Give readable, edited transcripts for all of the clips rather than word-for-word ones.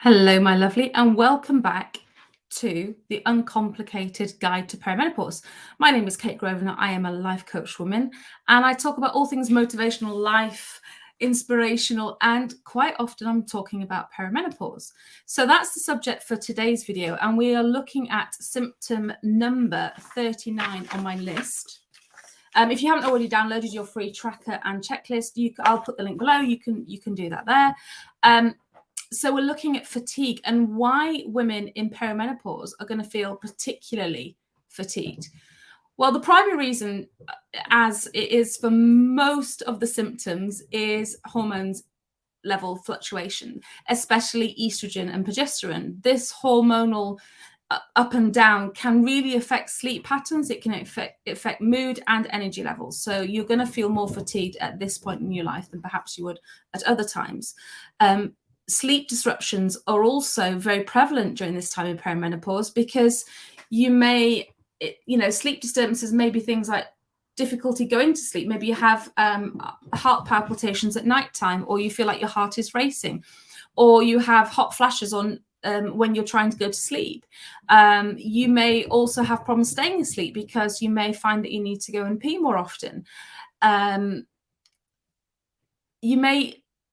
Hello, my lovely, and welcome back to the Uncomplicated Guide to Perimenopause. My name is Kate Grosvenor. I am a life coach woman, and I talk about all things motivational, life, inspirational, and quite often I'm talking about perimenopause. So that's the subject for today's video, and we are looking at symptom number 39 on my list. If you haven't already downloaded your free tracker and checklist, I'll put the link below. You can do that there. So we're looking at fatigue and why women in perimenopause are going to feel particularly fatigued. Well, the primary reason, as it is for most of the symptoms, is hormones level fluctuation, especially estrogen and progesterone. This hormonal up and down can really affect sleep patterns. It can affect mood and energy levels. So you're going to feel more fatigued at this point in your life than perhaps you would at other times. Sleep disruptions are also very prevalent during this time in perimenopause because sleep disturbances may be things like difficulty going to sleep. Maybe you have heart palpitations at nighttime, or you feel like your heart is racing, or you have hot flashes on when you're trying to go to sleep. You may also have problems staying asleep because you may find that you need to go and pee more often.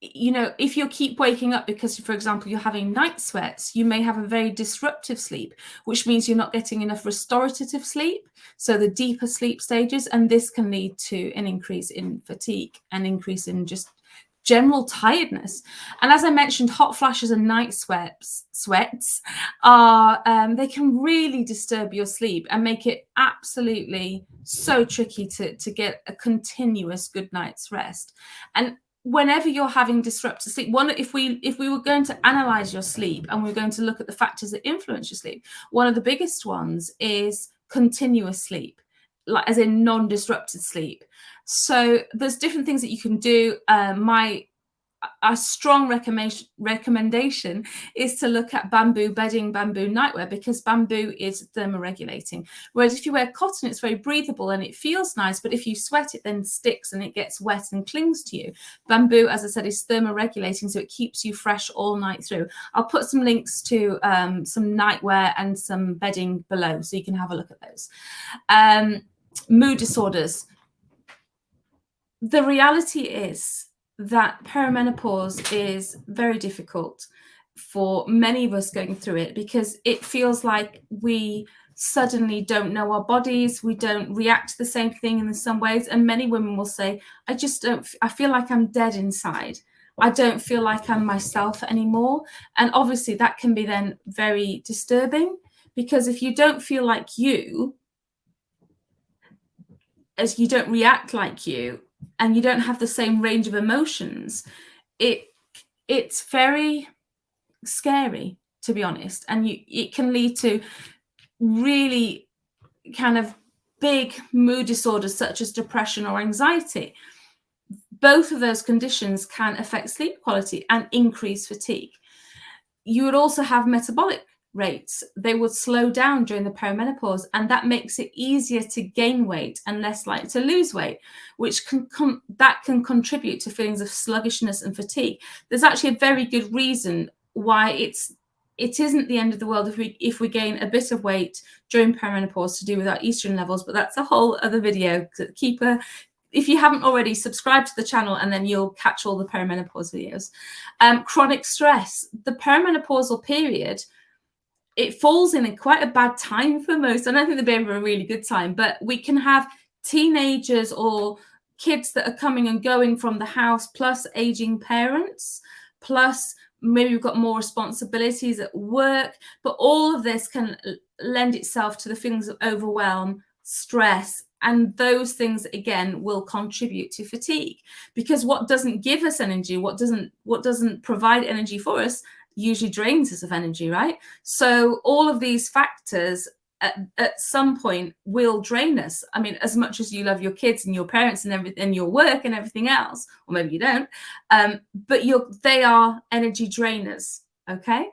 If you keep waking up because, for example, you're having night sweats, you may have a very disruptive sleep, which means you're not getting enough restorative sleep, so the deeper sleep stages, and this can lead to an increase in fatigue, an increase in just general tiredness. And as I mentioned, hot flashes and night sweats are they can really disturb your sleep and make it absolutely so tricky to get a continuous good night's rest. And whenever you're having disrupted sleep, if we were going to analyze your sleep and we're going to look at the factors that influence your sleep, one of the biggest ones is continuous sleep, like as in non-disrupted sleep. So there's different things that you can do. A strong recommendation is to look at bamboo bedding, bamboo nightwear, because bamboo is thermoregulating. Whereas if you wear cotton, it's very breathable and it feels nice, but if you sweat, it then sticks and it gets wet and clings to you. Bamboo, as I said, is thermoregulating, so it keeps you fresh all night through. I'll put some links to some nightwear and some bedding below, so you can have a look at those. Mood disorders. The reality is that perimenopause is very difficult for many of us going through it, because it feels like we suddenly don't know our bodies, we don't react to the same thing in some ways, and many women will say, I feel like I'm dead inside. I don't feel like I'm myself anymore. And obviously that can be then very disturbing, because if you don't feel like you, as you don't react like you, and you don't have the same range of emotions, it's very scary, to be honest. And it can lead to really kind of big mood disorders such as depression or anxiety. Both of those conditions can affect sleep quality and increase fatigue. You would also have metabolic rates. They would slow down during the perimenopause, and that makes it easier to gain weight and less likely to lose weight, which can contribute to feelings of sluggishness and fatigue. There's actually a very good reason why it isn't the end of the world if we gain a bit of weight during perimenopause to do with our estrogen levels, but that's a whole other video. If you haven't already, subscribe to the channel and then you'll catch all the perimenopause videos. Chronic stress. The perimenopausal period, it falls in quite a bad time for most. I don't think they'll be a really good time, but we can have teenagers or kids that are coming and going from the house, plus aging parents, plus maybe we've got more responsibilities at work, but all of this can lend itself to the feelings of overwhelm, stress, and those things again will contribute to fatigue, because what doesn't give us energy, what doesn't provide energy for us, usually drains us of energy, right? So all of these factors at some point will drain us. I mean, as much as you love your kids and your parents and everything, and your work and everything else, or maybe you don't, but they are energy drainers, okay?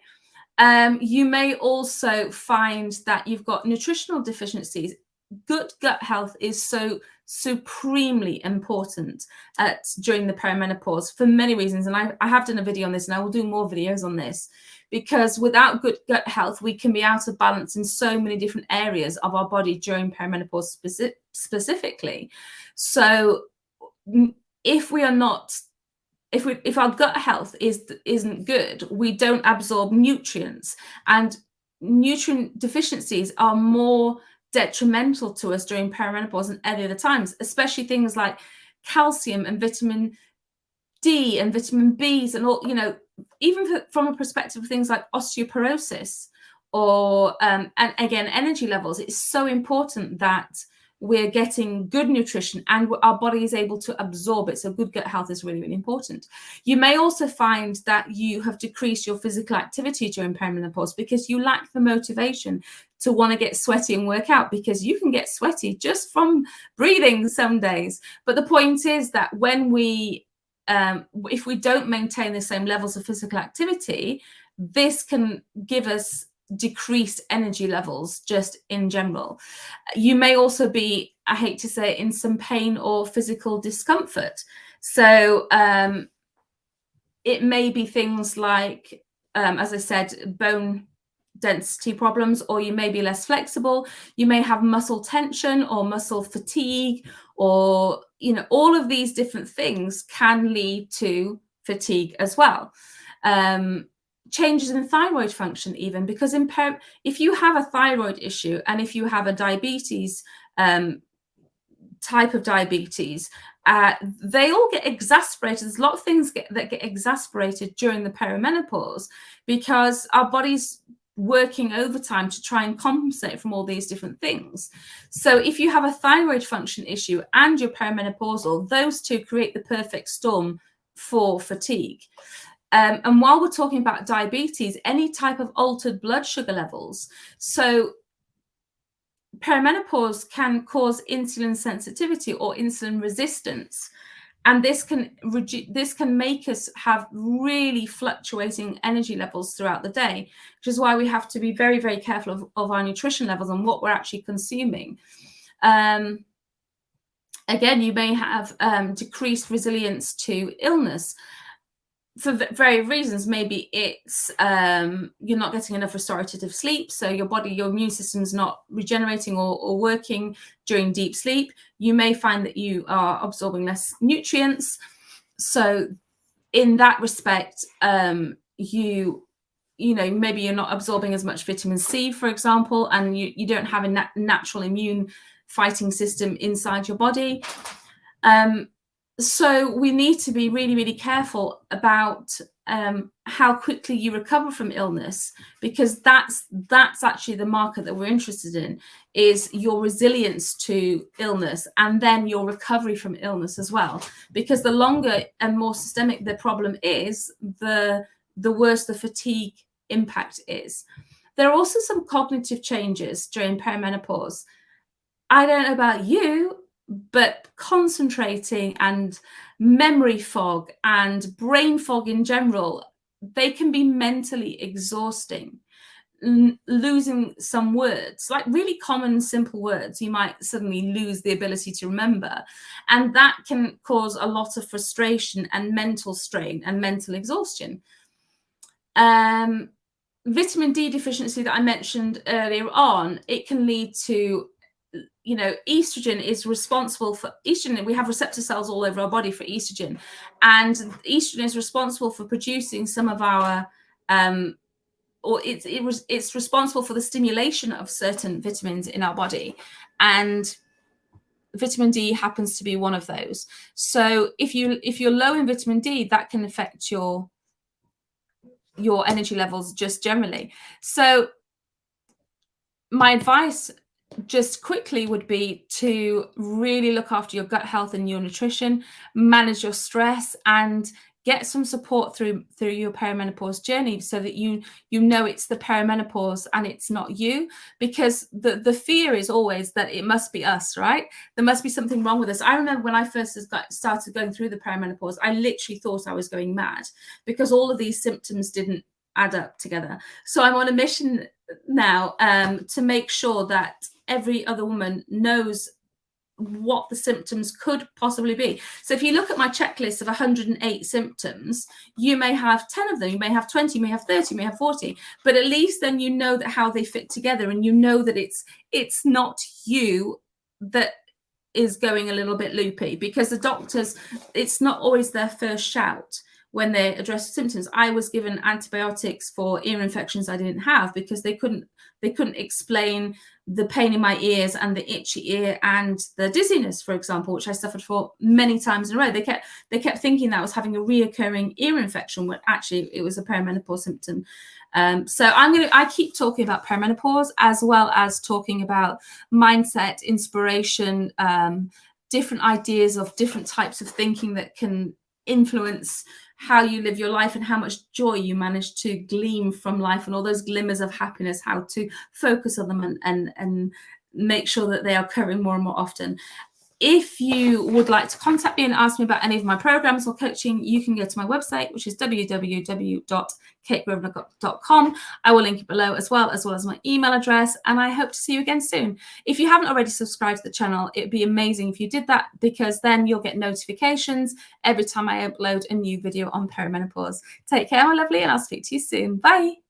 You may also find that you've got nutritional deficiencies. good gut health is so supremely important during the perimenopause for many reasons. And I have done a video on this, and I will do more videos on this, because without good gut health, we can be out of balance in so many different areas of our body during perimenopause specifically. So if we are not, if our gut health isn't good, we don't absorb nutrients, and nutrient deficiencies are more detrimental to us during perimenopause than any other times, especially things like calcium and vitamin D and vitamin Bs and all, you know, even from a perspective of things like osteoporosis or, and again, energy levels. It's so important that we're getting good nutrition and our body is able to absorb it. So good gut health is really, really important. You may also find that you have decreased your physical activity during perimenopause because you lack the motivation to want to get sweaty and work out, because you can get sweaty just from breathing some days. But the point is that when we, if we don't maintain the same levels of physical activity, this can give us decreased energy levels just in general. You may also be, I hate to say it, in some pain or physical discomfort. So it may be things like, as I said, bone density problems, or you may be less flexible. You may have muscle tension or muscle fatigue, or, you know, all of these different things can lead to fatigue as well. Changes in thyroid function, even, because if you have a thyroid issue and if you have a diabetes, type of diabetes, they all get exacerbated. There's a lot of things that get exacerbated during the perimenopause because our body's working overtime to try and compensate from all these different things. So if you have a thyroid function issue and you're perimenopausal, those two create the perfect storm for fatigue. And while we're talking about diabetes, any type of altered blood sugar levels. So perimenopause can cause insulin sensitivity or insulin resistance. And this can make us have really fluctuating energy levels throughout the day, which is why we have to be very, very careful of our nutrition levels and what we're actually consuming. Again, you may have decreased resilience to illness for various reasons. Maybe it's you're not getting enough restorative sleep, so your immune system's not regenerating or working during deep sleep. You may find that you are absorbing less nutrients. So in that respect, you know, maybe you're not absorbing as much vitamin C, for example, and you don't have a natural immune fighting system inside your body. So we need to be really, really careful about how quickly you recover from illness, because that's actually the marker that we're interested in, is your resilience to illness and then your recovery from illness as well. Because the longer and more systemic the problem is, the worse the fatigue impact is. There are also some cognitive changes during perimenopause. I don't know about you, but concentrating and memory fog and brain fog in general, they can be mentally exhausting. Losing some words, like really common, simple words, you might suddenly lose the ability to remember. And that can cause a lot of frustration and mental strain and mental exhaustion. Vitamin D deficiency that I mentioned earlier on, it can lead to, you know, estrogen is responsible for estrogen. We have receptor cells all over our body for estrogen, and estrogen is responsible for producing some of our, or it's responsible for the stimulation of certain vitamins in our body, and vitamin D happens to be one of those. So if you're low in vitamin D, that can affect your energy levels just generally. So my advice just quickly would be to really look after your gut health and your nutrition, manage your stress, and get some support through your perimenopause journey, so that you know it's the perimenopause and it's not you. Because the fear is always that it must be us, right? There must be something wrong with us. I remember when I first started going through the perimenopause, I literally thought I was going mad because all of these symptoms didn't add up together. So I'm on a mission now to make sure that every other woman knows what the symptoms could possibly be. So if you look at my checklist of 108 symptoms, you may have 10 of them, you may have 20, you may have 30, you may have 40, but at least then you know that how they fit together, and you know that it's not you that is going a little bit loopy, because the doctors, it's not always their first shout when they address symptoms. I was given antibiotics for ear infections I didn't have, because they couldn't explain the pain in my ears and the itchy ear and the dizziness, for example, which I suffered for many times in a row. They kept thinking that I was having a reoccurring ear infection, when actually it was a perimenopause symptom. So I keep talking about perimenopause, as well as talking about mindset, inspiration, different ideas of different types of thinking that can influence how you live your life and how much joy you manage to glean from life, and all those glimmers of happiness, how to focus on them and make sure that they are occurring more and more often. If you would like to contact me and ask me about any of my programs or coaching, you can go to my website, which is www.kategrosvenor.com. I will link it below, as well as my email address, and I hope to see you again soon. If you haven't already subscribed to the channel, it'd be amazing if you did that, because then you'll get notifications every time I upload a new video on perimenopause. Take care, my lovely, and I'll speak to you soon. Bye.